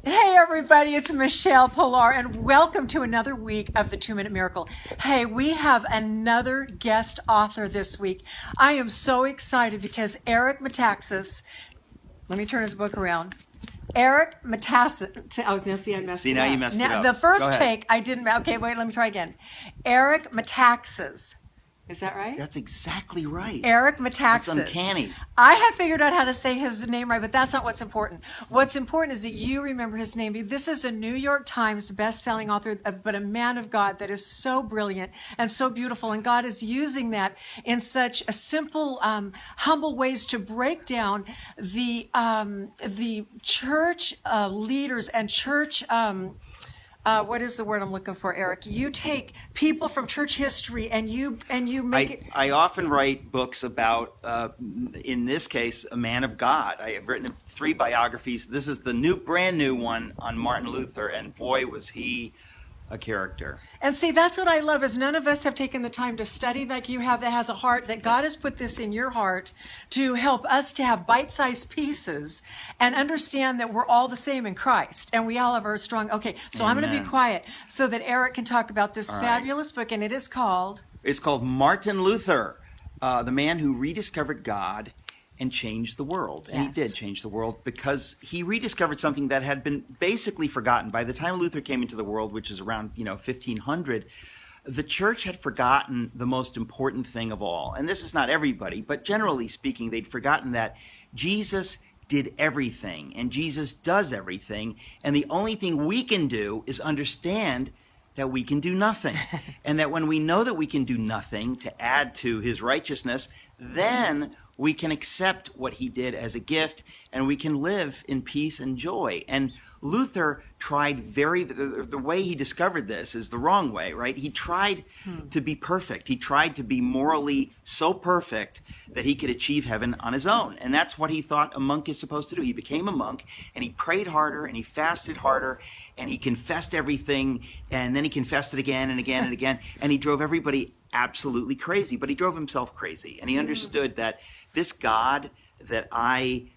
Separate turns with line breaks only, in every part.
Hey everybody, it's Michele Pilar and welcome to another week of the 2-Minute Miracle. Hey, we have another guest author this week. I am so excited because Eric Mataxas, let me turn his book around. Eric Mataxas, oh, no, see, I messed it up.
See, now you messed it up.
The first take, I didn't, okay, wait, let me try again. Eric Mataxas. Is that right?
That's exactly right.
Eric Mataxas.
That's uncanny.
I have figured out how to say his name right, but that's not what's important. What's important is that you remember his name. This is a New York Times best-selling author, but a man of God that is so brilliant and so beautiful. And God is using that in such a simple, humble ways to break down the church leaders and church what is the word I'm looking for, Eric? You take people from church history and you make it.
I often write books about, in this case, a man of God. I have written 3 biographies. This is the brand new one on Martin Luther, and boy, was he a character.
And see, that's what I love, is none of us have taken the time to study like you have, that has a heart, that God has put this in your heart to help us to have bite-sized pieces and understand that we're all the same in Christ and we all have our strong, okay, so
Amen.
I'm going to be quiet so that Eric can talk about this
All
fabulous book, and it is called?
It's called Martin Luther, the man who rediscovered God and changed the world. And
Yes.
he did change the world because he rediscovered something that had been basically forgotten. By the time Luther came into the world, which is around 1500, the church had forgotten the most important thing of all. And this is not everybody, but generally speaking, they'd forgotten that Jesus did everything and Jesus does everything. And the only thing we can do is understand that we can do nothing. And that when we know that we can do nothing to add to his righteousness, then we can accept what he did as a gift and we can live in peace and joy. And Luther tried the way he discovered this is the wrong way, right? He tried to be perfect. He tried to be morally so perfect that he could achieve heaven on his own. And that's what he thought a monk is supposed to do. He became a monk and he prayed harder and he fasted harder and he confessed everything and then he confessed it again and again and again. And he drove everybody absolutely crazy, but he drove himself crazy. And he understood that this God that I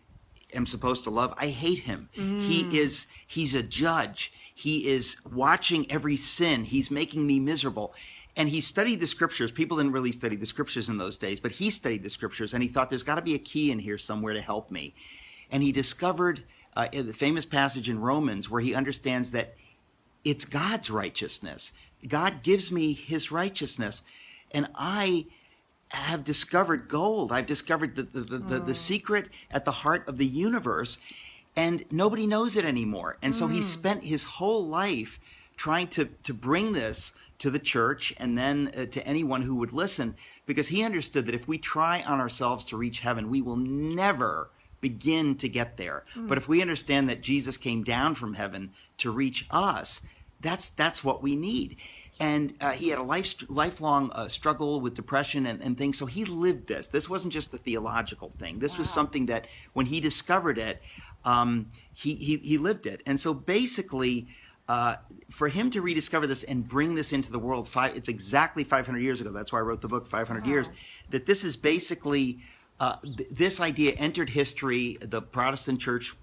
am supposed to love, I hate him. He's a judge. He is watching every sin. He's making me miserable. And he studied the scriptures. People didn't really study the scriptures in those days, but he studied the scriptures and he thought there's got to be a key in here somewhere to help me. And he discovered the famous passage in Romans where he understands that it's God's righteousness. God gives me his righteousness. And I have discovered gold. I've discovered the secret at the heart of the universe, and nobody knows it anymore. And so he spent his whole life trying to bring this to the church and then to anyone who would listen, because he understood that if we try on ourselves to reach heaven, we will never begin to get there. But if we understand that Jesus came down from heaven to reach us, that's what we need. And he had a lifelong struggle with depression and things. So he lived this. This wasn't just a theological thing. This was something that when he discovered it, he lived it. And so basically, for him to rediscover this and bring this into the world, it's exactly 500 years ago. That's why I wrote the book, 500 years, that this is basically, this idea entered history. The Protestant church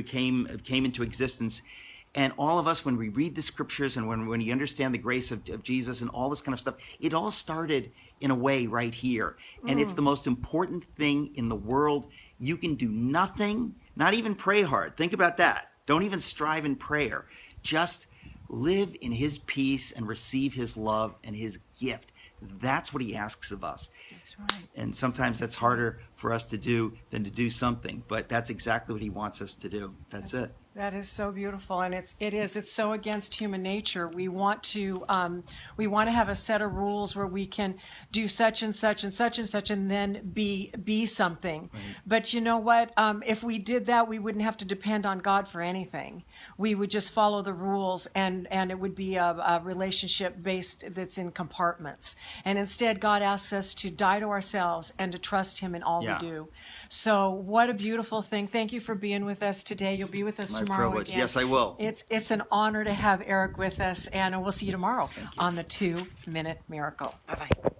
came into existence. And all of us, when we read the scriptures and when you understand the grace of Jesus and all this kind of stuff, it all started in a way right here. And it's the most important thing in the world. You can do nothing, not even pray hard. Think about that. Don't even strive in prayer. Just live in his peace and receive his love and his gift. That's what he asks of us.
That's right.
And sometimes that's harder for us to do than to do something, but that's exactly what he wants us to do. That's it.
That is so beautiful, and it's so against human nature. We want to have a set of rules where we can do such and such and such and such, and then be something. Right. But you know what? If we did that, we wouldn't have to depend on God for anything. We would just follow the rules, and it would be a relationship based that's in compartments. And instead, God asks us to die to ourselves and to trust Him in all we do. So, what a beautiful thing! Thank you for being with us today. You'll be with us tomorrow
privilege.
again.
Yes, I will.
It's an honor to have Eric with us, and we'll see you tomorrow on the 2-Minute Miracle. Bye-bye.